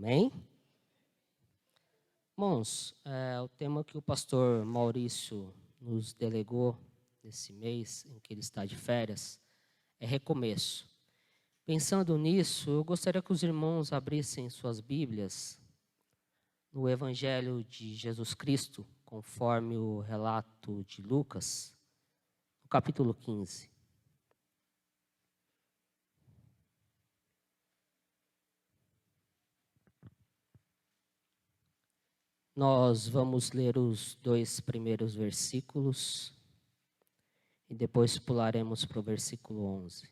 Amém? Irmãos, o tema que o pastor Maurício nos delegou nesse mês em que ele está de férias é recomeço. Pensando nisso, eu gostaria que os irmãos abrissem suas Bíblias no Evangelho de Jesus Cristo, conforme o relato de Lucas, no capítulo 15. Nós vamos ler os 2 primeiros versículos e depois pularemos para o versículo 11.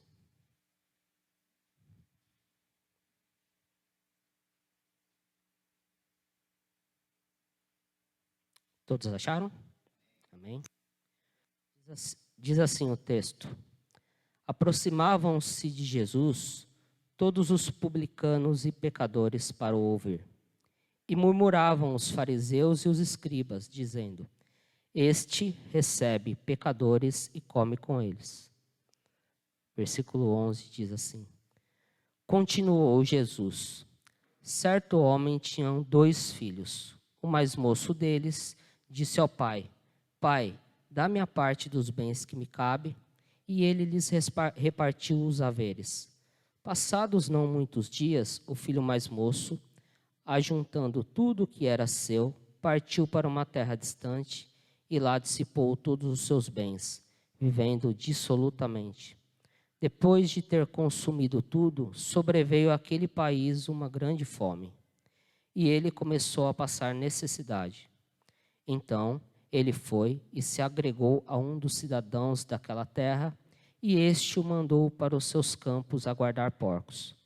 Todos acharam? Amém? Diz assim o texto: Aproximavam-se de Jesus todos os publicanos e pecadores para o ouvir. E murmuravam os fariseus e os escribas, dizendo: Este recebe pecadores e come com eles. Versículo 11 diz assim: Continuou Jesus: Certo homem tinha 2 filhos. O mais moço deles disse ao pai: Pai, dá-me a parte dos bens que me cabe. E ele lhes repartiu os haveres. Passados não muitos dias, o filho mais moço, ajuntando tudo o que era seu, partiu para uma terra distante e lá dissipou todos os seus bens, vivendo dissolutamente. Depois de ter consumido tudo, sobreveio àquele país uma grande fome, e ele começou a passar necessidade. Então, ele foi e se agregou a um dos cidadãos daquela terra, e este o mandou para os seus campos a guardar porcos.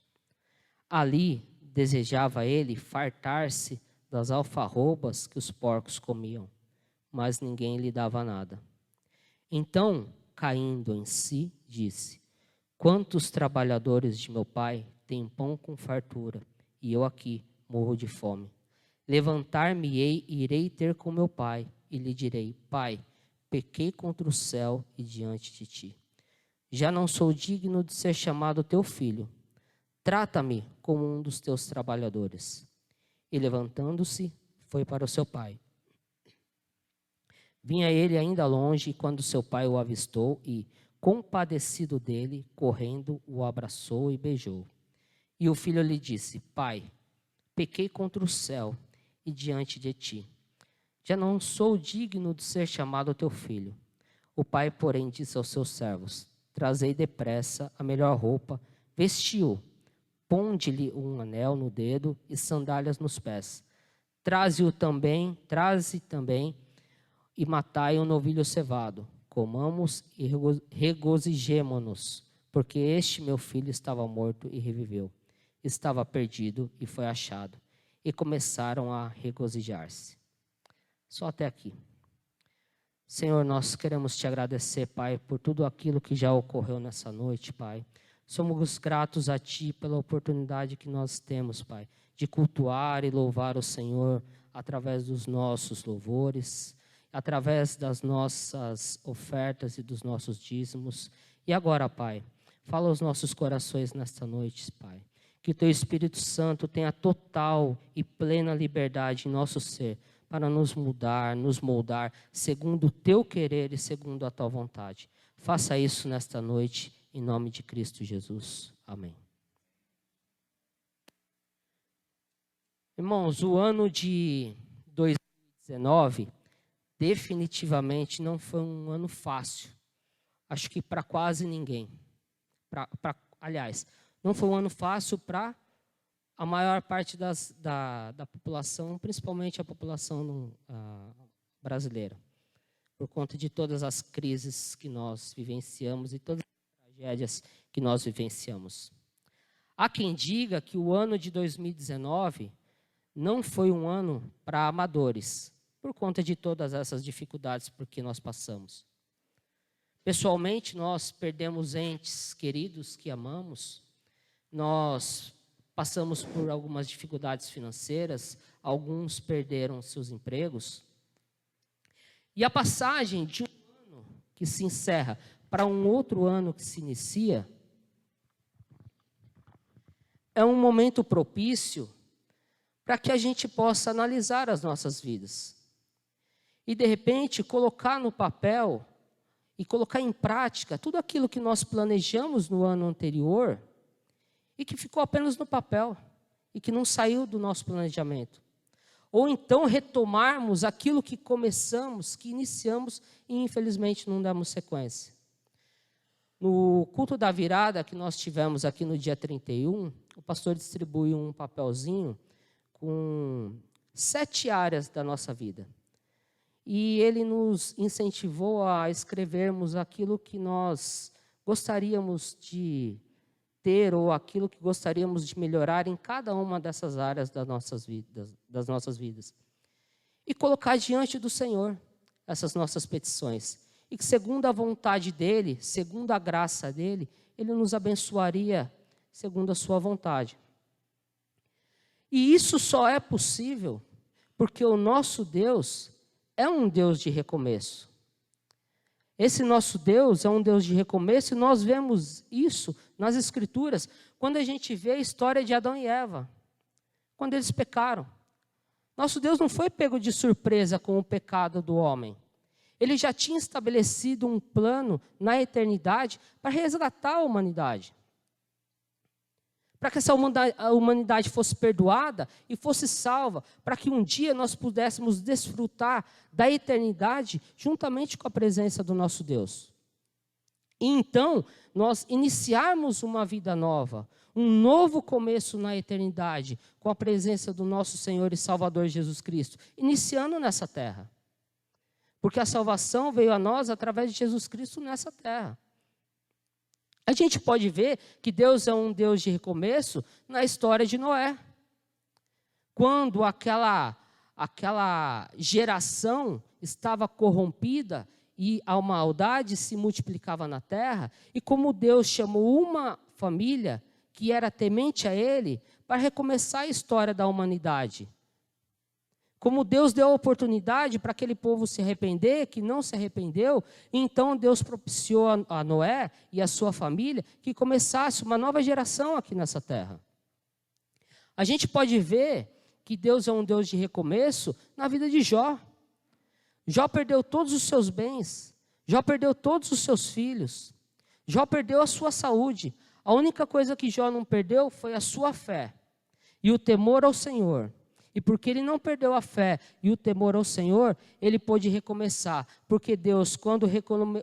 Ali desejava ele fartar-se das alfarrobas que os porcos comiam, mas ninguém lhe dava nada. Então, caindo em si, disse: Quantos trabalhadores de meu pai têm pão com fartura, e eu aqui morro de fome. Levantar-me-ei e irei ter com meu pai, e lhe direi: Pai, pequei contra o céu e diante de ti. Já não sou digno de ser chamado teu filho. Trata-me como um dos teus trabalhadores. E levantando-se, foi para o seu pai. Vinha ele ainda longe quando seu pai o avistou e, compadecido dele, correndo, o abraçou e beijou. E o filho lhe disse: Pai, pequei contra o céu e diante de ti. Já não sou digno de ser chamado teu filho. O pai, porém, disse aos seus servos: Trazei depressa a melhor roupa, vestiu, ponde-lhe um anel no dedo e sandálias nos pés. Traze também e matai um novilho cevado. Comamos e regozijemo-nos, porque este meu filho estava morto e reviveu. Estava perdido e foi achado. E começaram a regozijar-se. Só até aqui. Senhor, nós queremos te agradecer, Pai, por tudo aquilo que já ocorreu nessa noite, Pai. Somos gratos a Ti pela oportunidade que nós temos, Pai, de cultuar e louvar o Senhor através dos nossos louvores, através das nossas ofertas e dos nossos dízimos. E agora, Pai, fala aos nossos corações nesta noite, Pai. Que o Teu Espírito Santo tenha total e plena liberdade em nosso ser, para nos mudar, nos moldar, segundo o Teu querer e segundo a Tua vontade. Faça isso nesta noite, em nome de Cristo Jesus. Amém. Irmãos, o ano de 2019 definitivamente não foi um ano fácil. Acho que para quase ninguém. Aliás, não foi um ano fácil para a maior parte da população, principalmente a população brasileira, por conta de todas as crises que nós vivenciamos e todas as tragédias que nós vivenciamos. Há quem diga que o ano de 2019 não foi um ano para amadores, por conta de todas essas dificuldades por que nós passamos. Pessoalmente, nós perdemos entes queridos que amamos, nós passamos por algumas dificuldades financeiras, alguns perderam seus empregos. E a passagem de um ano que se encerra para um outro ano que se inicia é um momento propício para que a gente possa analisar as nossas vidas. E, de repente, colocar no papel e colocar em prática tudo aquilo que nós planejamos no ano anterior e que ficou apenas no papel e que não saiu do nosso planejamento. Ou então retomarmos aquilo que começamos, que iniciamos e infelizmente não demos sequência. No culto da virada que nós tivemos aqui no dia 31, o pastor distribuiu um papelzinho com 7 áreas da nossa vida. E ele nos incentivou a escrevermos aquilo que nós gostaríamos de ter ou aquilo que gostaríamos de melhorar em cada uma dessas áreas das nossas vidas. E colocar diante do Senhor essas nossas petições. E que, segundo a vontade dEle, segundo a graça dEle, Ele nos abençoaria segundo a sua vontade. E isso só é possível porque o nosso Deus é um Deus de recomeço. Esse nosso Deus é um Deus de recomeço e nós vemos isso nas Escrituras, quando a gente vê a história de Adão e Eva, quando eles pecaram. Nosso Deus não foi pego de surpresa com o pecado do homem. Ele já tinha estabelecido um plano na eternidade para resgatar a humanidade. Para que essa humanidade fosse perdoada e fosse salva, para que um dia nós pudéssemos desfrutar da eternidade juntamente com a presença do nosso Deus. E então, nós iniciarmos uma vida nova, um novo começo na eternidade, com a presença do nosso Senhor e Salvador Jesus Cristo, iniciando nessa terra. Porque a salvação veio a nós através de Jesus Cristo nessa terra. A gente pode ver que Deus é um Deus de recomeço na história de Noé. Quando aquela geração estava corrompida e a maldade se multiplicava na terra, e como Deus chamou uma família que era temente a Ele para recomeçar a história da humanidade. Como Deus deu a oportunidade para aquele povo se arrepender, que não se arrependeu, então Deus propiciou a Noé e a sua família que começasse uma nova geração aqui nessa terra. A gente pode ver que Deus é um Deus de recomeço na vida de Jó. Jó perdeu todos os seus bens, Jó perdeu todos os seus filhos, Jó perdeu a sua saúde. A única coisa que Jó não perdeu foi a sua fé e o temor ao Senhor. E porque ele não perdeu a fé e o temor ao Senhor, ele pôde recomeçar. Porque Deus, quando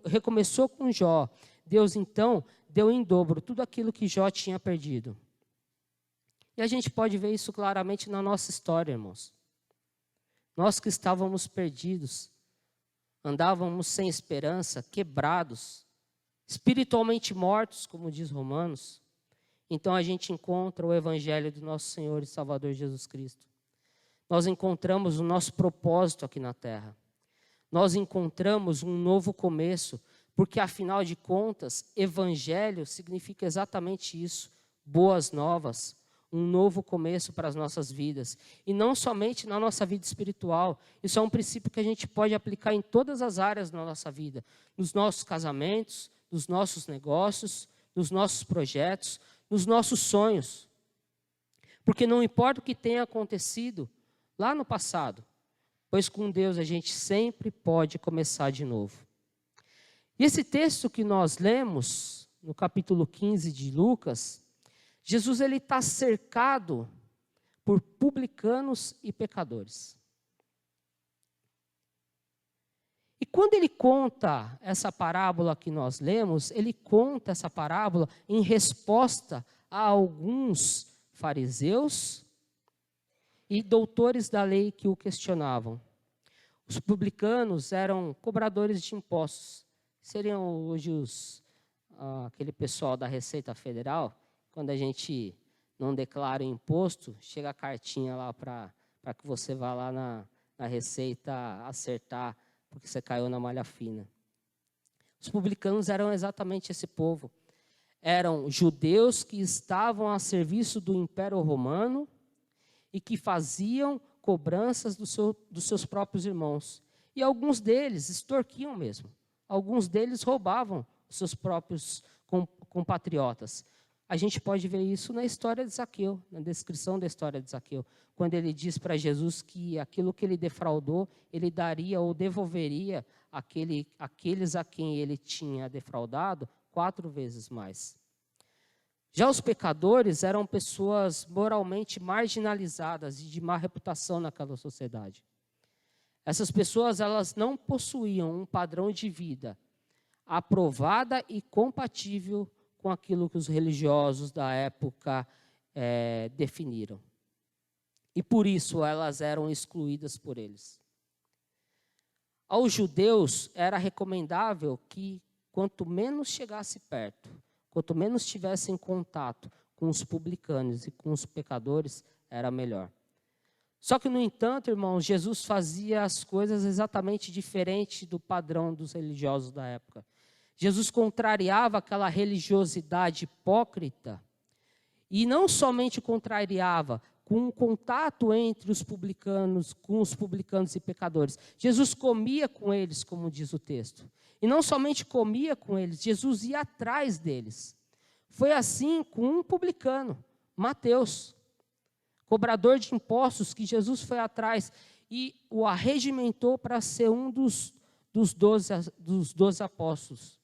recomeçou com Jó, Deus então deu em dobro tudo aquilo que Jó tinha perdido. E a gente pode ver isso claramente na nossa história, irmãos. Nós que estávamos perdidos, andávamos sem esperança, quebrados, espiritualmente mortos, como diz Romanos. Então a gente encontra o Evangelho do nosso Senhor e Salvador Jesus Cristo. Nós encontramos o nosso propósito aqui na terra. Nós encontramos um novo começo, porque afinal de contas, evangelho significa exatamente isso, boas novas, um novo começo para as nossas vidas. E não somente na nossa vida espiritual, isso é um princípio que a gente pode aplicar em todas as áreas da nossa vida, nos nossos casamentos, nos nossos negócios, nos nossos projetos, nos nossos sonhos. Porque não importa o que tenha acontecido lá no passado, pois com Deus a gente sempre pode começar de novo. E esse texto que nós lemos, no capítulo 15 de Lucas, Jesus está cercado por publicanos e pecadores. E quando ele conta essa parábola que nós lemos, ele conta essa parábola em resposta a alguns fariseus e doutores da lei que o questionavam. Os publicanos eram cobradores de impostos. Seriam hoje aquele pessoal da Receita Federal. Quando a gente não declara imposto, chega a cartinha lá para que você vá lá na Receita acertar, porque você caiu na malha fina. Os publicanos eram exatamente esse povo. Eram judeus que estavam a serviço do Império Romano e que faziam cobranças dos seus próprios irmãos. E alguns deles extorquiam mesmo. Alguns deles roubavam os seus próprios compatriotas. A gente pode ver isso na história de Zaqueu, na descrição da história de Zaqueu, quando ele diz para Jesus que aquilo que ele defraudou, ele daria ou devolveria aqueles a quem ele tinha defraudado 4 vezes mais. Já os pecadores eram pessoas moralmente marginalizadas e de má reputação naquela sociedade. Essas pessoas, elas não possuíam um padrão de vida aprovada e compatível com aquilo que os religiosos da época definiram. E por isso elas eram excluídas por eles. Aos judeus era recomendável que quanto menos chegasse perto, quanto menos tivesse em contato com os publicanos e com os pecadores, era melhor. Só que, no entanto, irmãos, Jesus fazia as coisas exatamente diferente do padrão dos religiosos da época. Jesus contrariava aquela religiosidade hipócrita, e não somente contrariava, com um contato entre os publicanos, com os publicanos e pecadores. Jesus comia com eles, como diz o texto. E não somente comia com eles, Jesus ia atrás deles. Foi assim com um publicano, Mateus, cobrador de impostos, que Jesus foi atrás e o arregimentou para ser um dos 12 apóstolos,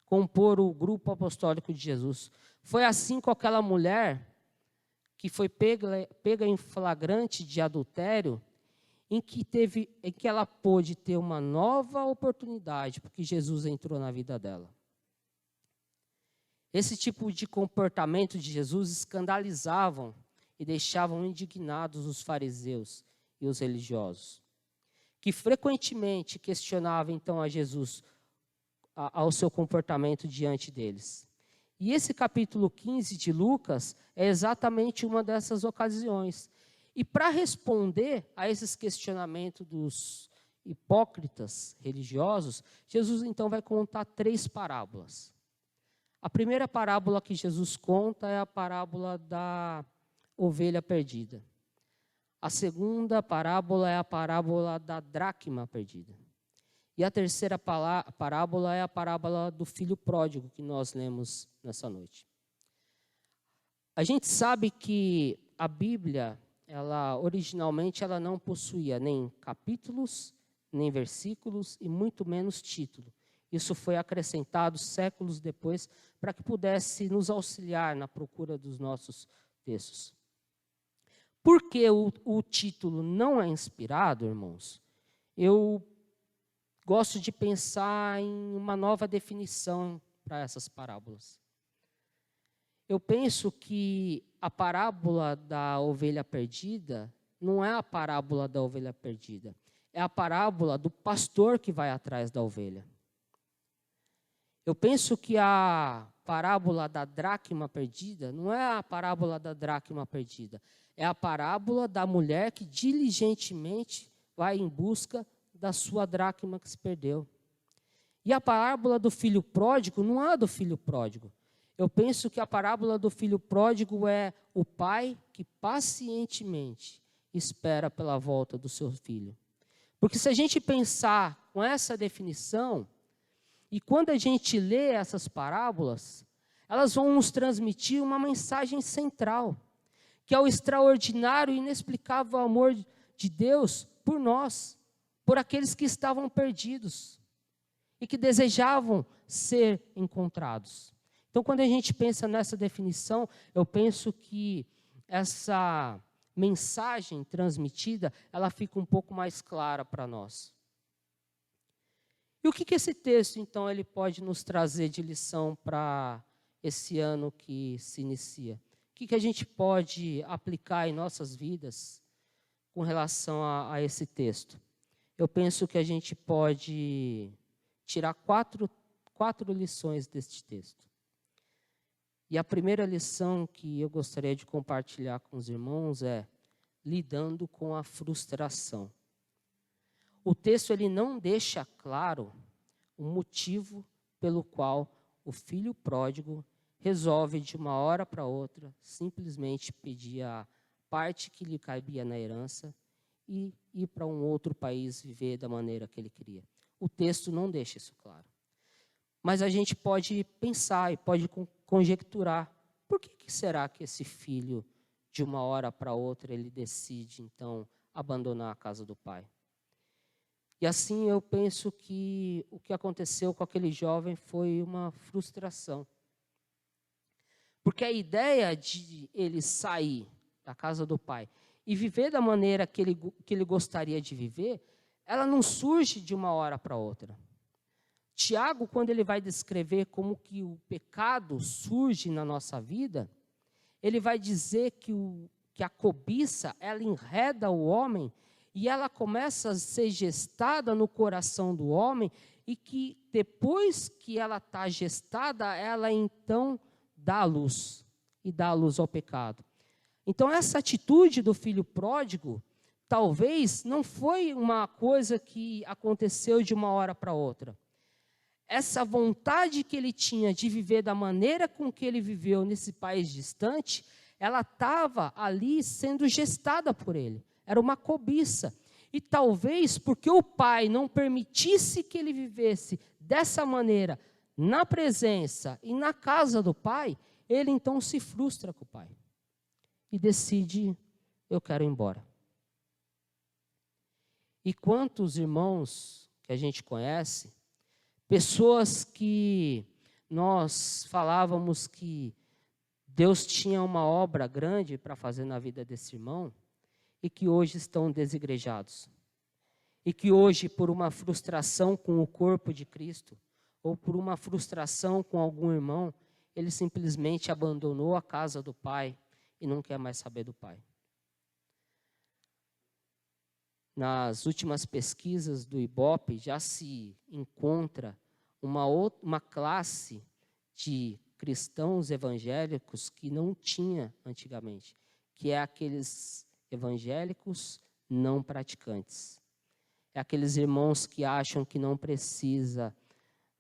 compor o grupo apostólico de Jesus. Foi assim com aquela mulher que foi pega em flagrante de adultério, em que ela pôde ter uma nova oportunidade, porque Jesus entrou na vida dela. Esse tipo de comportamento de Jesus escandalizavam e deixavam indignados os fariseus e os religiosos, que frequentemente questionavam então a Jesus ao seu comportamento diante deles. E esse capítulo 15 de Lucas é exatamente uma dessas ocasiões. E para responder a esses questionamentos dos hipócritas religiosos, Jesus então vai contar 3 parábolas. A primeira parábola que Jesus conta é a parábola da ovelha perdida. A segunda parábola é a parábola da dracma perdida. E a terceira parábola é a parábola do filho pródigo, que nós lemos nessa noite. A gente sabe que a Bíblia, originalmente ela não possuía nem capítulos, nem versículos e muito menos título. Isso foi acrescentado séculos depois para que pudesse nos auxiliar na procura dos nossos textos. Por que o título não é inspirado, irmãos? Eu gosto de pensar em uma nova definição para essas parábolas. Eu penso que a parábola da ovelha perdida não é a parábola da ovelha perdida, é a parábola do pastor que vai atrás da ovelha. Eu penso que a parábola da dracma perdida não é a parábola da dracma perdida, é a parábola da mulher que diligentemente vai em busca da sua dracma que se perdeu. E a parábola do filho pródigo não é a do filho pródigo. Eu penso que a parábola do filho pródigo é o pai que pacientemente espera pela volta do seu filho. Porque se a gente pensar com essa definição, e quando a gente lê essas parábolas, elas vão nos transmitir uma mensagem central, que é o extraordinário e inexplicável amor de Deus por nós, por aqueles que estavam perdidos e que desejavam ser encontrados. Então, quando a gente pensa nessa definição, eu penso que essa mensagem transmitida, ela fica um pouco mais clara para nós. E o que esse texto, então, ele pode nos trazer de lição para esse ano que se inicia? O que a gente pode aplicar em nossas vidas com relação a esse texto? Eu penso que a gente pode tirar quatro lições deste texto. E a primeira lição que eu gostaria de compartilhar com os irmãos é lidando com a frustração. O texto ele não deixa claro o motivo pelo qual o filho pródigo resolve de uma hora para outra simplesmente pedir a parte que lhe cabia na herança e ir para um outro país viver da maneira que ele queria. O texto não deixa isso claro. Mas a gente pode pensar e pode conjecturar por que será que esse filho, de uma hora para outra, ele decide, então, abandonar a casa do pai? E assim eu penso que o que aconteceu com aquele jovem foi uma frustração. Porque a ideia de ele sair da casa do pai e viver da maneira que ele gostaria de viver, ela não surge de uma hora para outra. Tiago, quando ele vai descrever como que o pecado surge na nossa vida, ele vai dizer que a cobiça, ela enreda o homem e ela começa a ser gestada no coração do homem e que depois que ela está gestada, ela então dá a luz e dá a luz ao pecado. Então essa atitude do filho pródigo, talvez não foi uma coisa que aconteceu de uma hora para outra. Essa vontade que ele tinha de viver da maneira com que ele viveu nesse país distante, ela estava ali sendo gestada por ele. Era uma cobiça. E talvez porque o pai não permitisse que ele vivesse dessa maneira, na presença e na casa do pai, ele então se frustra com o pai. E decide, eu quero ir embora. E quantos irmãos que a gente conhece, pessoas que nós falávamos que Deus tinha uma obra grande para fazer na vida desse irmão e que hoje estão desigrejados. E que hoje, por uma frustração com o corpo de Cristo, ou por uma frustração com algum irmão, ele simplesmente abandonou a casa do pai e não quer mais saber do pai. Nas últimas pesquisas do IBOP, já se encontra uma classe de cristãos evangélicos que não tinha antigamente, que é aqueles evangélicos não praticantes. É aqueles irmãos que acham que não precisa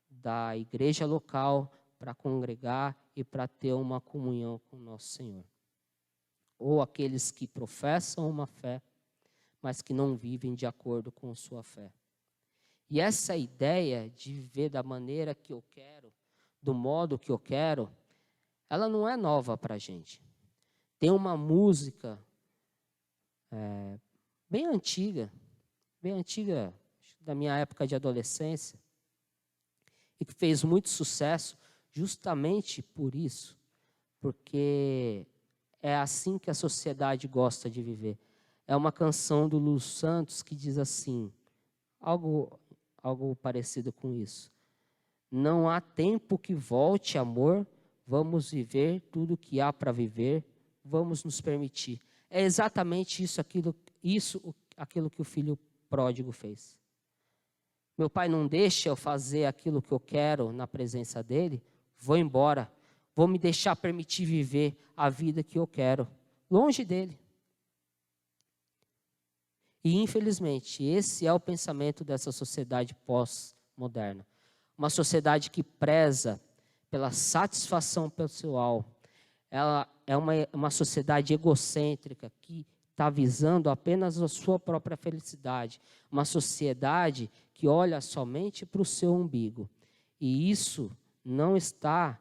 da igreja local para congregar e para ter uma comunhão com o nosso Senhor. Ou aqueles que professam uma fé, mas que não vivem de acordo com sua fé. E essa ideia de viver da maneira que eu quero, do modo que eu quero, ela não é nova para a gente. Tem uma música bem antiga, da minha época de adolescência, e que fez muito sucesso justamente por isso, porque é assim que a sociedade gosta de viver. É uma canção do Lulu Santos que diz assim, algo parecido com isso. Não há tempo que volte, amor, vamos viver tudo que há para viver, vamos nos permitir. É exatamente aquilo que o filho pródigo fez. Meu pai não deixa eu fazer aquilo que eu quero na presença dele, vou embora, vou me deixar permitir viver a vida que eu quero, longe dele. E, infelizmente, esse é o pensamento dessa sociedade pós-moderna. Uma sociedade que preza pela satisfação pessoal. Ela é uma sociedade egocêntrica que está visando apenas a sua própria felicidade. Uma sociedade que olha somente para o seu umbigo. E isso não está...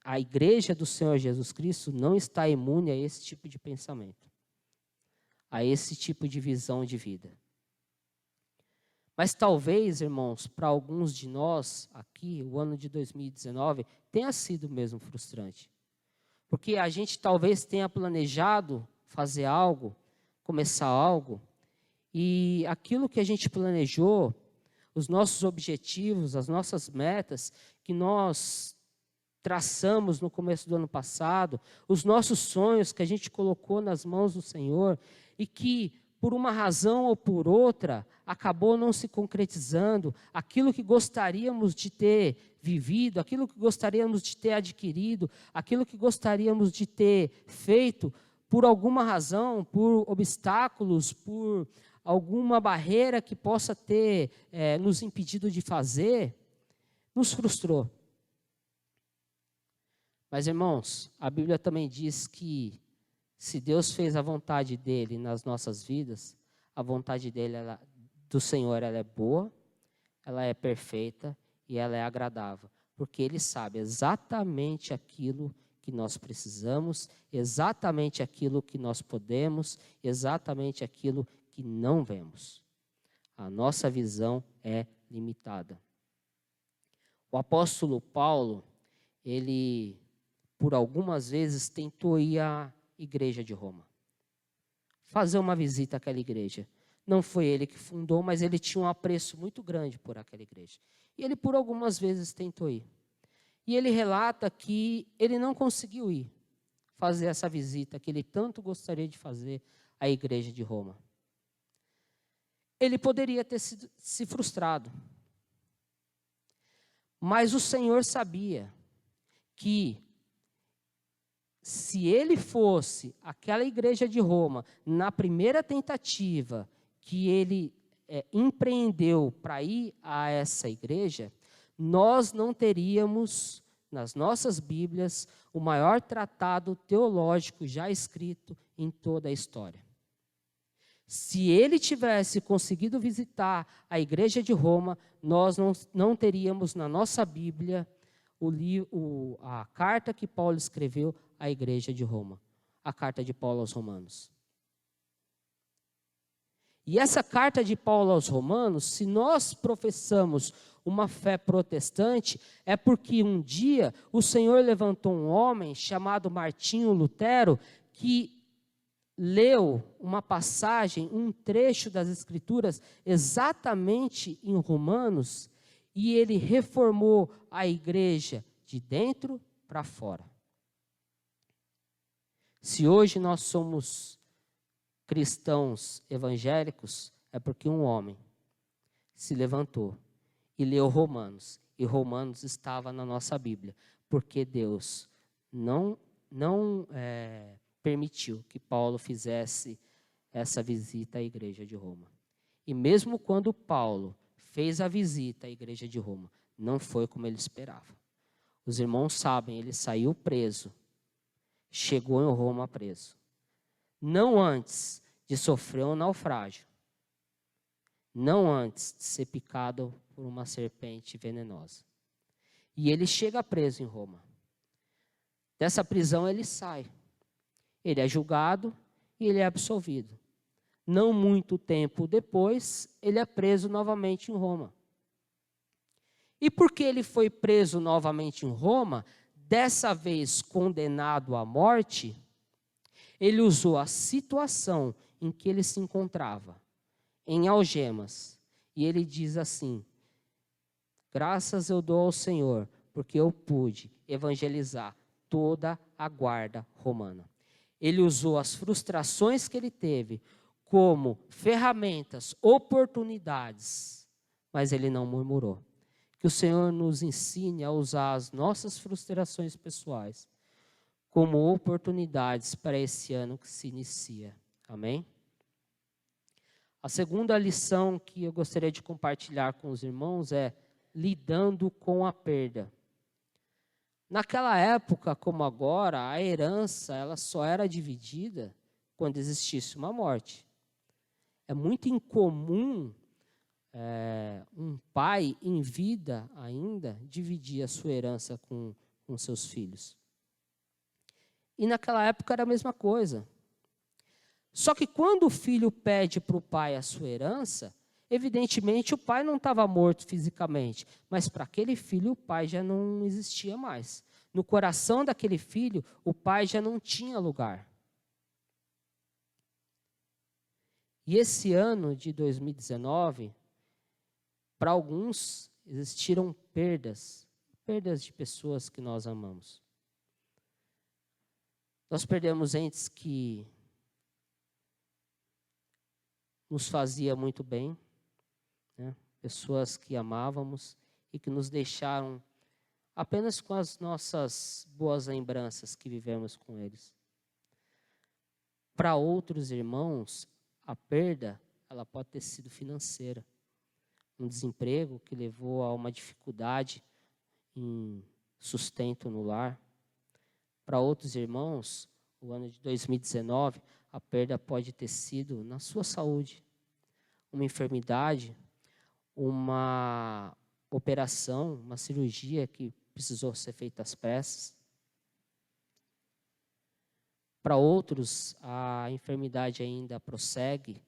a igreja do Senhor Jesus Cristo não está imune a esse tipo de pensamento, a esse tipo de visão de vida. Mas talvez, irmãos, para alguns de nós aqui, o ano de 2019 tenha sido mesmo frustrante. Porque a gente talvez tenha planejado fazer algo, começar algo, e aquilo que a gente planejou, os nossos objetivos, as nossas metas, que nós traçamos no começo do ano passado, os nossos sonhos que a gente colocou nas mãos do Senhor e que, por uma razão ou por outra, acabou não se concretizando, aquilo que gostaríamos de ter vivido, aquilo que gostaríamos de ter adquirido, aquilo que gostaríamos de ter feito, por alguma razão, por obstáculos, por alguma barreira que possa ter nos impedido de fazer, nos frustrou. Mas, irmãos, a Bíblia também diz que se Deus fez a vontade dele nas nossas vidas, a vontade dele, do Senhor, ela é boa, ela é perfeita e ela é agradável. Porque ele sabe exatamente aquilo que nós precisamos, exatamente aquilo que nós podemos, exatamente aquilo que não vemos. A nossa visão é limitada. O apóstolo Paulo, ele, por algumas vezes, tentou ir à igreja de Roma, fazer uma visita àquela igreja. Não foi ele que fundou, mas ele tinha um apreço muito grande por aquela igreja. E ele, por algumas vezes, tentou ir. E ele relata que ele não conseguiu ir fazer essa visita que ele tanto gostaria de fazer à igreja de Roma. Ele poderia ter se frustrado. Mas o Senhor sabia que se ele fosse àquela igreja de Roma, na primeira tentativa que ele empreendeu para ir a essa igreja, nós não teríamos nas nossas Bíblias o maior tratado teológico já escrito em toda a história. Se ele tivesse conseguido visitar a igreja de Roma, nós não teríamos na nossa Bíblia a carta que Paulo escreveu à igreja de Roma, a carta de Paulo aos Romanos. E essa carta de Paulo aos Romanos, se nós professamos uma fé protestante, é porque um dia o Senhor levantou um homem chamado Martinho Lutero, que leu uma passagem, um trecho das Escrituras, exatamente em Romanos, e ele reformou a igreja de dentro para fora. Se hoje nós somos cristãos evangélicos, é porque um homem se levantou e leu Romanos, e Romanos estava na nossa Bíblia, porque Deus não permitiu que Paulo fizesse essa visita à igreja de Roma. E mesmo quando Paulo fez a visita à igreja de Roma, não foi como ele esperava. Os irmãos sabem, ele saiu preso, chegou em Roma preso. Não antes de sofrer um naufrágio, não antes de ser picado por uma serpente venenosa. E ele chega preso em Roma. Dessa prisão ele sai. Ele é julgado e ele é absolvido. Não muito tempo depois, ele é preso novamente em Roma. E porque ele foi preso novamente em Roma, dessa vez condenado à morte, ele usou a situação em que ele se encontrava, em algemas. E ele diz assim: graças eu dou ao Senhor, porque eu pude evangelizar toda a guarda romana. Ele usou as frustrações que ele teve como ferramentas, oportunidades, mas ele não murmurou. Que o Senhor nos ensine a usar as nossas frustrações pessoais como oportunidades para esse ano que se inicia. Amém? A segunda lição que eu gostaria de compartilhar com os irmãos é lidando com a perda. Naquela época, como agora, a herança ela só era dividida quando existisse uma morte. É muito incomum um pai em vida ainda dividir a sua herança com seus filhos. E naquela época era a mesma coisa. Só que quando o filho pede para o pai a sua herança, evidentemente o pai não estava morto fisicamente, mas para aquele filho o pai já não existia mais. No coração daquele filho, o pai já não tinha lugar. E esse ano de 2019, para alguns, existiram perdas de pessoas que nós amamos. Nós perdemos entes que nos fazia muito bem, né? Pessoas que amávamos e que nos deixaram apenas com as nossas boas lembranças que vivemos com eles. Para outros irmãos, a perda ela pode ter sido financeira. Um desemprego que levou a uma dificuldade em sustento no lar. Para outros irmãos, o ano de 2019, a perda pode ter sido na sua saúde. Uma enfermidade, uma operação, uma cirurgia que precisou ser feita às pressas. Para outros, a enfermidade ainda prossegue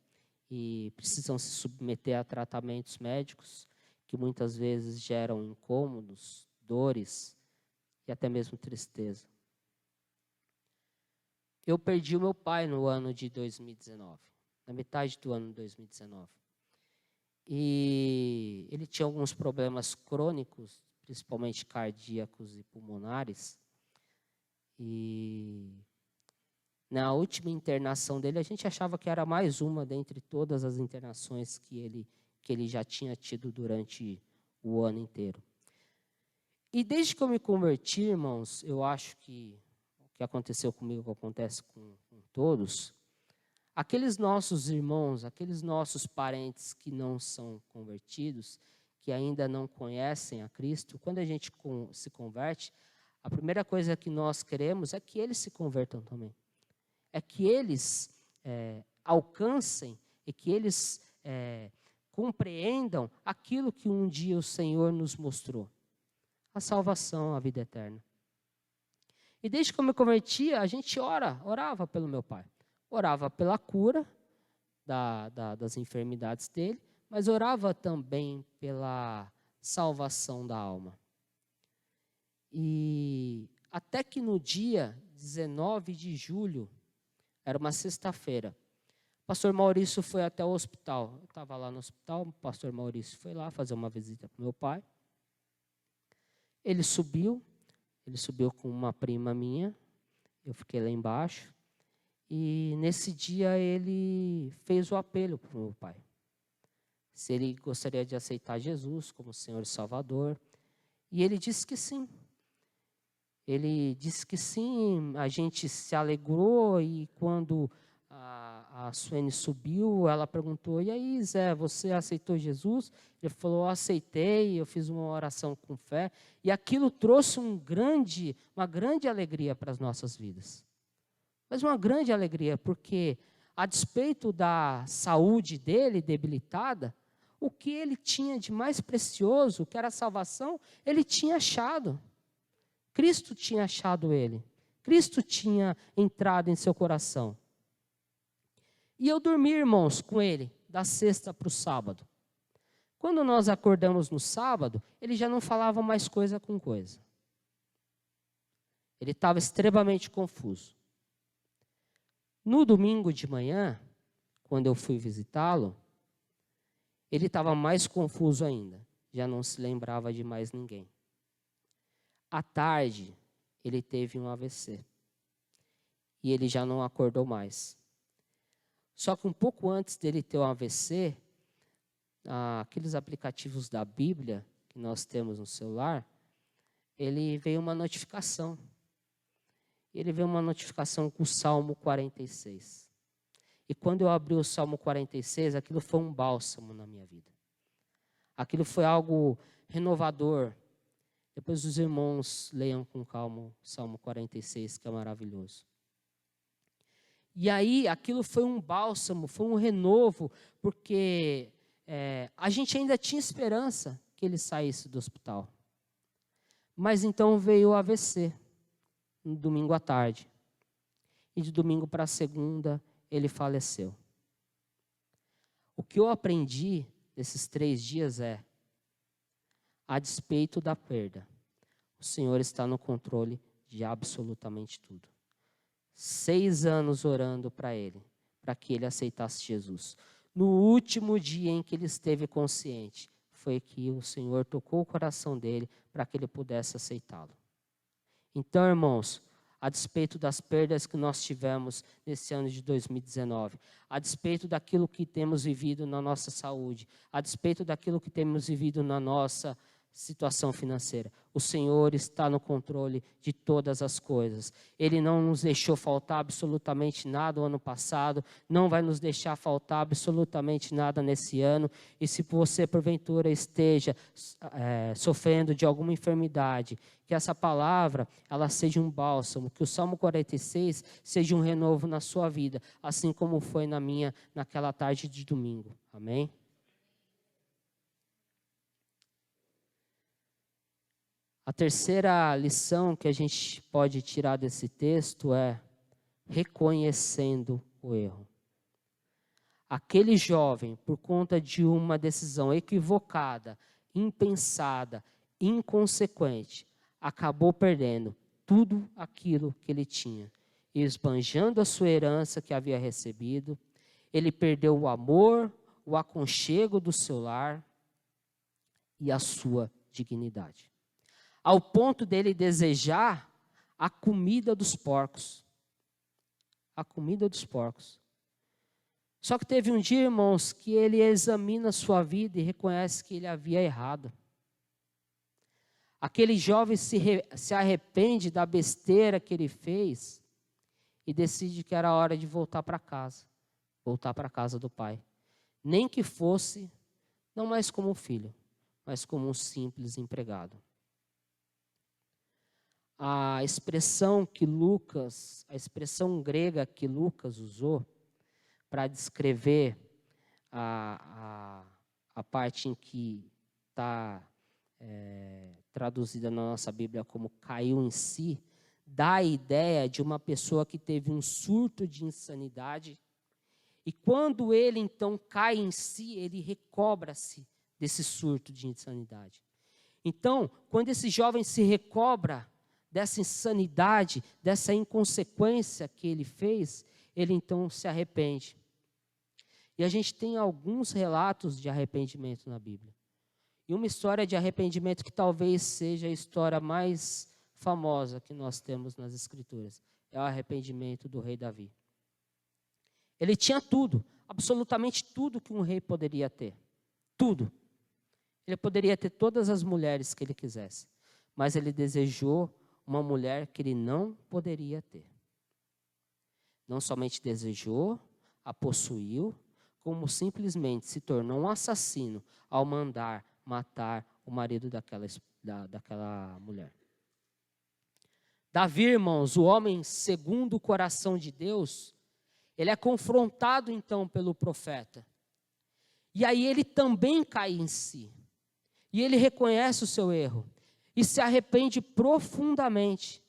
e precisam se submeter a tratamentos médicos que muitas vezes geram incômodos, dores e até mesmo tristeza. Eu perdi o meu pai no ano de 2019, na metade do ano de 2019. E ele tinha alguns problemas crônicos, principalmente cardíacos e pulmonares. E na última internação dele, a gente achava que era mais uma dentre todas as internações que ele já tinha tido durante o ano inteiro. E desde que eu me converti, irmãos, eu acho que o que aconteceu comigo acontece com todos. Aqueles nossos irmãos, aqueles nossos parentes que não são convertidos, que ainda não conhecem a Cristo, quando a gente se converte, a primeira coisa que nós queremos é que eles se convertam também. É que eles alcancem e que eles compreendam aquilo que um dia o Senhor nos mostrou. A salvação, a vida eterna. E desde que eu me converti, a gente orava pelo meu pai. Orava pela cura das enfermidades dele, mas orava também pela salvação da alma. E até que no dia 19 de julho, era uma sexta-feira, o pastor Maurício foi até o hospital. Eu estava lá no hospital, o pastor Maurício foi lá fazer uma visita para o meu pai. Ele subiu com uma prima minha, eu fiquei lá embaixo. E nesse dia ele fez o apelo para o meu pai. Se ele gostaria de aceitar Jesus como Senhor e Salvador. E ele disse que sim. Ele disse que sim, a gente se alegrou e quando a Suene subiu, ela perguntou, e aí Zé, você aceitou Jesus? Ele falou, eu aceitei, eu fiz uma oração com fé. E aquilo trouxe uma grande alegria para as nossas vidas. Mas uma grande alegria, porque a despeito da saúde dele debilitada, o que ele tinha de mais precioso, que era a salvação, ele tinha achado. Cristo tinha achado ele. Cristo tinha entrado em seu coração. E eu dormi, irmãos, com ele, da sexta para o sábado. Quando nós acordamos no sábado, ele já não falava mais coisa com coisa. Ele estava extremamente confuso. No domingo de manhã, quando eu fui visitá-lo, ele estava mais confuso ainda. Já não se lembrava de mais ninguém. À tarde, ele teve um AVC. E ele já não acordou mais. Só que um pouco antes dele ter um AVC, aqueles aplicativos da Bíblia que nós temos no celular, ele veio uma notificação. Ele veio uma notificação com o Salmo 46. E quando eu abri o Salmo 46, aquilo foi um bálsamo na minha vida. Aquilo foi algo renovador. Depois os irmãos leiam com calma o Salmo 46, que é maravilhoso. E aí, aquilo foi um bálsamo, foi um renovo, porque a gente ainda tinha esperança que ele saísse do hospital. Mas então veio o AVC, no domingo à tarde. E de domingo para segunda, ele faleceu. O que eu aprendi nesses 3 dias a despeito da perda, o Senhor está no controle de absolutamente tudo. 6 anos orando para ele, para que ele aceitasse Jesus. No último dia em que ele esteve consciente, foi que o Senhor tocou o coração dele para que ele pudesse aceitá-lo. Então, irmãos, a despeito das perdas que nós tivemos nesse ano de 2019, a despeito daquilo que temos vivido na nossa saúde, a despeito daquilo que temos vivido na nossa situação financeira, o Senhor está no controle de todas as coisas. Ele não nos deixou faltar absolutamente nada o ano passado, não vai nos deixar faltar absolutamente nada nesse ano. E se você, porventura, esteja sofrendo de alguma enfermidade, que essa palavra ela seja um bálsamo, que o Salmo 46 seja um renovo na sua vida, assim como foi na minha, naquela tarde de domingo. Amém? A terceira lição que a gente pode tirar desse texto é: reconhecendo o erro. Aquele jovem, por conta de uma decisão equivocada, impensada, inconsequente, acabou perdendo tudo aquilo que ele tinha, esbanjando a sua herança que havia recebido. Ele perdeu o amor, o aconchego do seu lar e a sua dignidade, ao ponto dele desejar a comida dos porcos. A comida dos porcos. Só que teve um dia, irmãos, que ele examina a sua vida e reconhece que ele havia errado. Aquele jovem se arrepende da besteira que ele fez e decide que era hora de voltar para casa do pai. Nem que fosse, não mais como filho, mas como um simples empregado. A expressão grega que Lucas usou para descrever a parte em que está traduzida na nossa Bíblia como caiu em si, dá a ideia de uma pessoa que teve um surto de insanidade, e quando ele então cai em si, ele recobra-se desse surto de insanidade. Então, quando esse jovem se recobra dessa insanidade, dessa inconsequência que ele fez, ele então se arrepende. E a gente tem alguns relatos de arrependimento na Bíblia. E uma história de arrependimento que talvez seja a história mais famosa que nós temos nas Escrituras. É o arrependimento do rei Davi. Ele tinha tudo, absolutamente tudo que um rei poderia ter. Tudo. Ele poderia ter todas as mulheres que ele quisesse. Mas ele desejou uma mulher que ele não poderia ter. Não somente desejou, a possuiu, como simplesmente se tornou um assassino ao mandar matar o marido daquela mulher. Davi, irmãos, o homem segundo o coração de Deus, ele é confrontado então pelo profeta. E aí ele também cai em si. E ele reconhece o seu erro e se arrepende profundamente.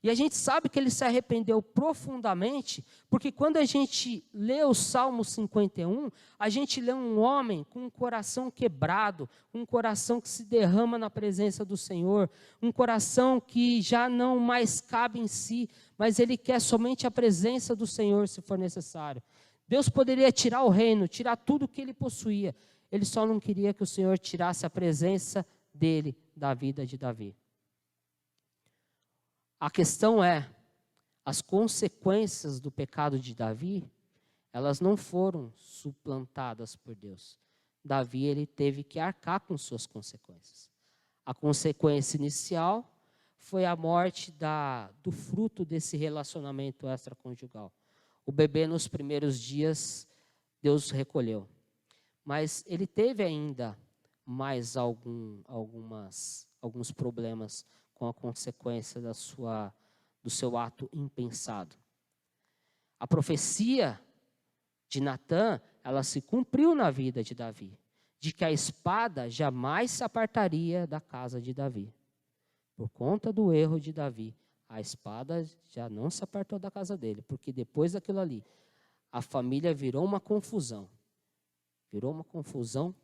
E a gente sabe que ele se arrependeu profundamente, porque quando a gente lê o Salmo 51, a gente lê um homem com um coração quebrado, um coração que se derrama na presença do Senhor, um coração que já não mais cabe em si, mas ele quer somente a presença do Senhor, se for necessário. Deus poderia tirar o reino, tirar tudo que ele possuía, ele só não queria que o Senhor tirasse a presença dele da vida de Davi. A questão é, as consequências do pecado de Davi, elas não foram suplantadas por Deus. Davi, ele teve que arcar com suas consequências. A consequência inicial foi a morte do fruto desse relacionamento extraconjugal. O bebê, nos primeiros dias, Deus recolheu. Mas ele teve ainda mais alguns problemas com a consequência do seu ato impensado. A profecia de Natã, ela se cumpriu na vida de Davi, de que a espada jamais se apartaria da casa de Davi. Por conta do erro de Davi, a espada já não se apartou da casa dele, porque depois daquilo ali, a família virou uma confusão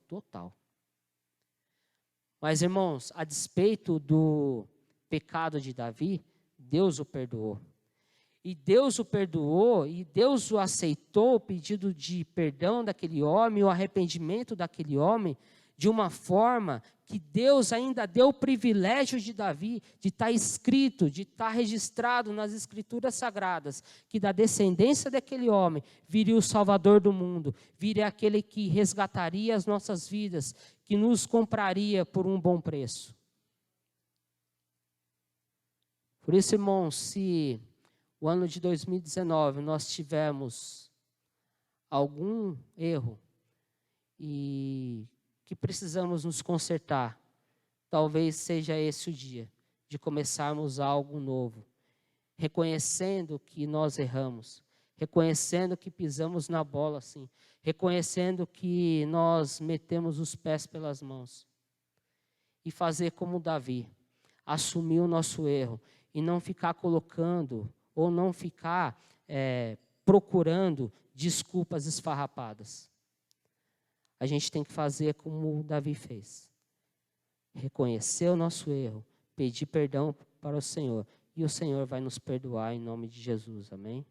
total. Mas, irmãos, a despeito do pecado de Davi, Deus o perdoou. E Deus o perdoou, e Deus o aceitou, o pedido de perdão daquele homem, o arrependimento daquele homem, de uma forma que Deus ainda deu o privilégio de Davi, de estar escrito, de estar registrado nas Escrituras Sagradas, que da descendência daquele homem viria o Salvador do mundo, viria aquele que resgataria as nossas vidas, que nos compraria por um bom preço. Por isso, irmãos, se o ano de 2019 nós tivemos algum erro e que precisamos nos consertar, talvez seja esse o dia de começarmos algo novo, reconhecendo que nós erramos, reconhecendo que pisamos na bola, sim, reconhecendo que nós metemos os pés pelas mãos e fazer como Davi, assumir o nosso erro e não ficar colocando ou não ficar procurando desculpas esfarrapadas. A gente tem que fazer como o Davi fez. Reconhecer o nosso erro, pedir perdão para o Senhor, e o Senhor vai nos perdoar em nome de Jesus, amém?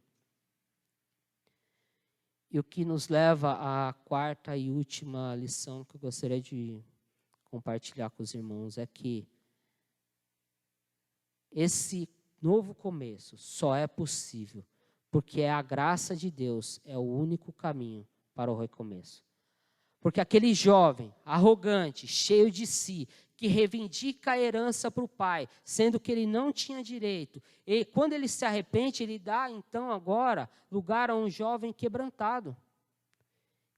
E o que nos leva à quarta e última lição que eu gostaria de compartilhar com os irmãos é que esse novo começo só é possível porque a graça de Deus é o único caminho para o recomeço. Porque aquele jovem arrogante, cheio de si, que reivindica a herança para o pai, sendo que ele não tinha direito, e quando ele se arrepende, ele dá então agora lugar a um jovem quebrantado,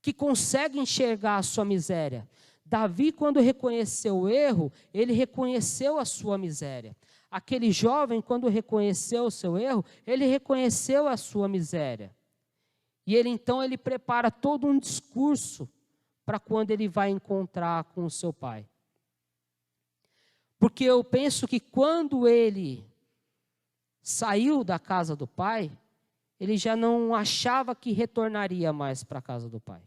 que consegue enxergar a sua miséria. Davi, quando reconheceu o erro, ele reconheceu a sua miséria. Aquele jovem, quando reconheceu o seu erro, ele reconheceu a sua miséria. E ele prepara todo um discurso para quando ele vai encontrar com o seu pai. Porque eu penso que quando ele saiu da casa do pai, ele já não achava que retornaria mais para a casa do pai.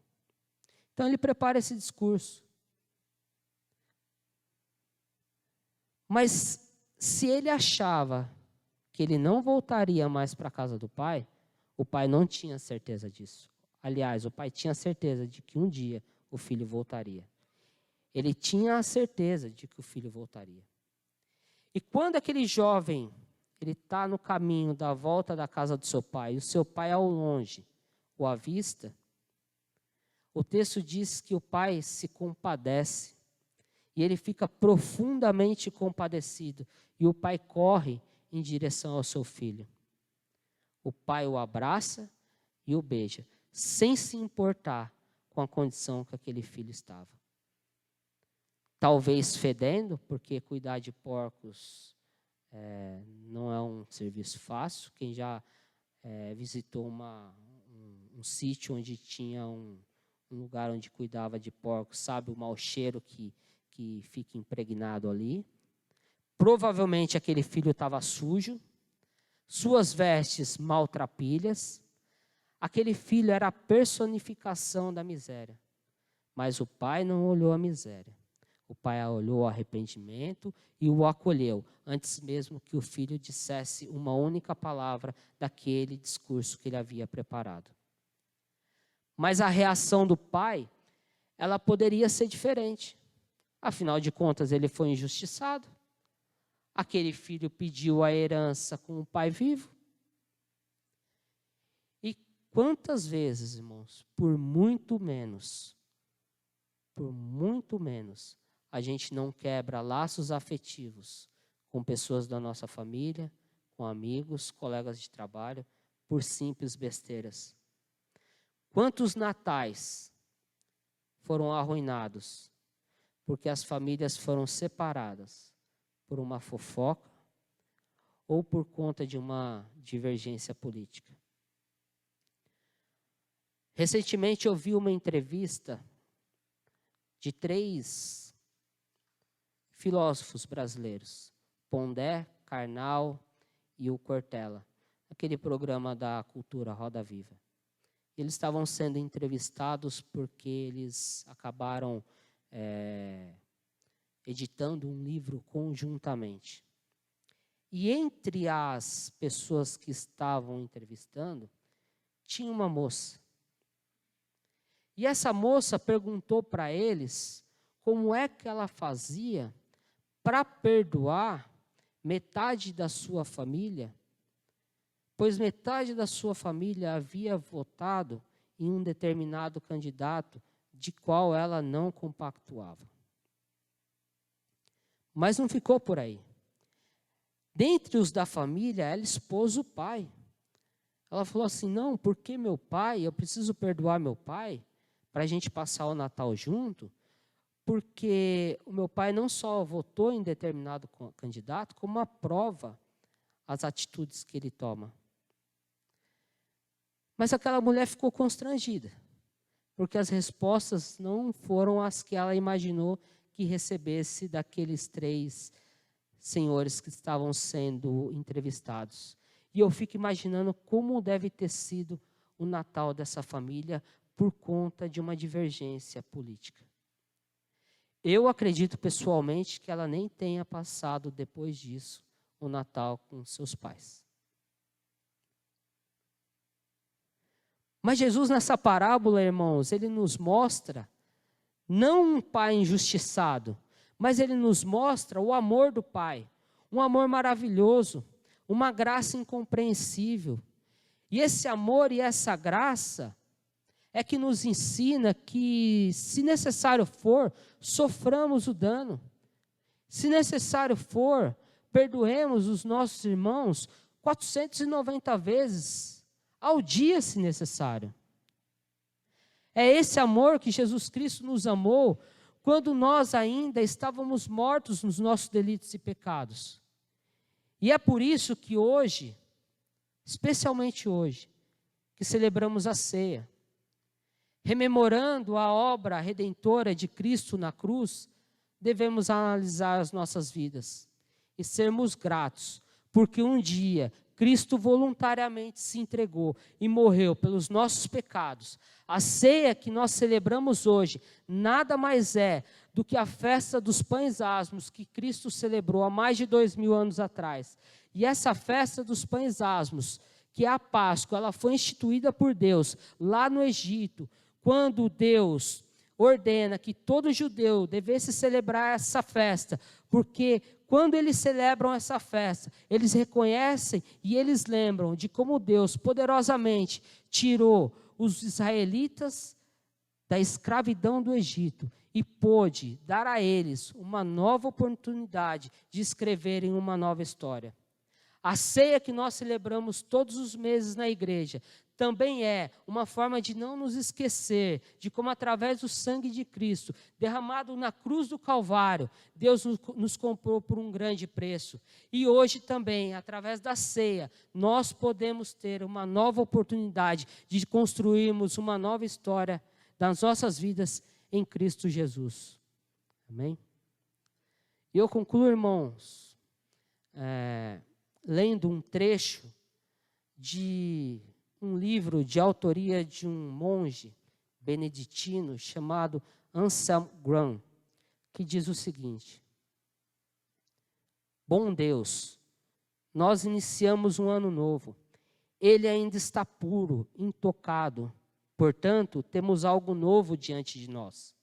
Então ele prepara esse discurso. Mas se ele achava que ele não voltaria mais para a casa do pai, o pai não tinha certeza disso. Aliás, o pai tinha certeza de que um dia o filho voltaria. Ele tinha a certeza de que o filho voltaria. E quando aquele jovem, ele está no caminho da volta da casa do seu pai, e o seu pai ao longe o avista, o texto diz que o pai se compadece, e ele fica profundamente compadecido, e o pai corre em direção ao seu filho. O pai o abraça e o beija, sem se importar com a condição que aquele filho estava. Talvez fedendo, porque cuidar de porcos não é um serviço fácil. Quem já visitou um sítio onde tinha um lugar onde cuidava de porcos, sabe o mau cheiro que fica impregnado ali. Provavelmente aquele filho estava sujo, suas vestes maltrapilhas. Aquele filho era a personificação da miséria. Mas o pai não olhou a miséria. O pai olhou o arrependimento e o acolheu, antes mesmo que o filho dissesse uma única palavra daquele discurso que ele havia preparado. Mas a reação do pai, ela poderia ser diferente. Afinal de contas, ele foi injustiçado. Aquele filho pediu a herança com o pai vivo. E quantas vezes, irmãos, por muito menos, a gente não quebra laços afetivos com pessoas da nossa família, com amigos, colegas de trabalho, por simples besteiras. Quantos natais foram arruinados porque as famílias foram separadas por uma fofoca ou por conta de uma divergência política? Recentemente eu vi uma entrevista de 3 filósofos brasileiros, Pondé, Karnal e o Cortella, aquele programa da Cultura Roda Viva. Eles estavam sendo entrevistados porque eles acabaram editando um livro conjuntamente. E entre as pessoas que estavam entrevistando, tinha uma moça. E essa moça perguntou para eles como é que ela fazia para perdoar metade da sua família, pois metade da sua família havia votado em um determinado candidato de qual ela não compactuava. Mas não ficou por aí. Dentre os da família, ela expôs o pai. Ela falou assim, não, porque meu pai, eu preciso perdoar meu pai para a gente passar o Natal junto, porque o meu pai não só votou em determinado candidato, como aprova as atitudes que ele toma. Mas aquela mulher ficou constrangida, porque as respostas não foram as que ela imaginou que recebesse daqueles 3 senhores que estavam sendo entrevistados. E eu fico imaginando como deve ter sido o Natal dessa família por conta de uma divergência política. Eu acredito pessoalmente que ela nem tenha passado depois disso o Natal com seus pais. Mas Jesus nessa parábola, irmãos, ele nos mostra não um pai injustiçado, mas ele nos mostra o amor do pai, um amor maravilhoso, uma graça incompreensível. E esse amor e essa graça é que nos ensina que, se necessário for, soframos o dano. Se necessário for, perdoemos os nossos irmãos 490 vezes ao dia, se necessário. É esse amor que Jesus Cristo nos amou quando nós ainda estávamos mortos nos nossos delitos e pecados. E é por isso que hoje, especialmente hoje, que celebramos a ceia, rememorando a obra redentora de Cristo na cruz, devemos analisar as nossas vidas e sermos gratos, porque um dia Cristo voluntariamente se entregou e morreu pelos nossos pecados. A ceia que nós celebramos hoje nada mais é do que a festa dos pães asmos que Cristo celebrou há mais de 2000 anos atrás. E essa festa dos pães asmos, que é a Páscoa, ela foi instituída por Deus lá no Egito, quando Deus ordena que todo judeu devesse celebrar essa festa, porque quando eles celebram essa festa, eles reconhecem e eles lembram de como Deus poderosamente tirou os israelitas da escravidão do Egito e pôde dar a eles uma nova oportunidade de escreverem uma nova história. A ceia que nós celebramos todos os meses na igreja também é uma forma de não nos esquecer de como, através do sangue de Cristo, derramado na cruz do Calvário, Deus nos comprou por um grande preço. E hoje também, através da ceia, nós podemos ter uma nova oportunidade de construirmos uma nova história das nossas vidas em Cristo Jesus. Amém? E eu concluo, irmãos, lendo um trecho de um livro de autoria de um monge beneditino chamado Anselm Graham, que diz o seguinte: bom Deus, nós iniciamos um ano novo. Ele ainda está puro, intocado. Portanto, temos algo novo diante de nós.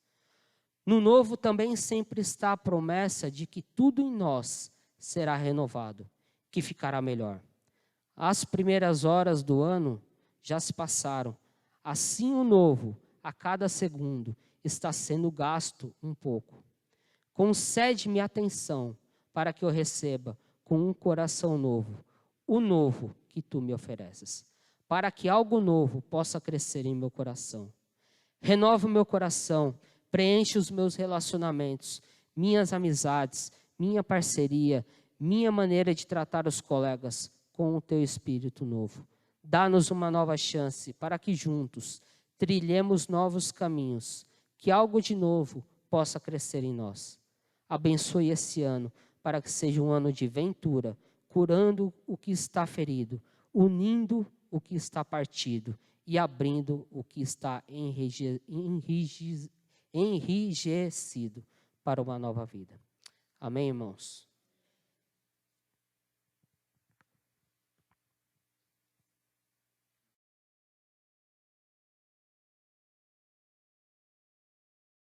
No novo também sempre está a promessa de que tudo em nós será renovado, que ficará melhor. As primeiras horas do ano já se passaram. Assim o novo, a cada segundo, está sendo gasto um pouco. Concede-me atenção para que eu receba com um coração novo, o novo que tu me ofereces, para que algo novo possa crescer em meu coração. Renova o meu coração, preenche os meus relacionamentos, minhas amizades, minha parceria, minha maneira de tratar os colegas com o teu Espírito novo. Dá-nos uma nova chance para que juntos trilhemos novos caminhos, que algo de novo possa crescer em nós. Abençoe esse ano para que seja um ano de ventura, curando o que está ferido, unindo o que está partido e abrindo o que está enrijecido para uma nova vida. Amém, irmãos?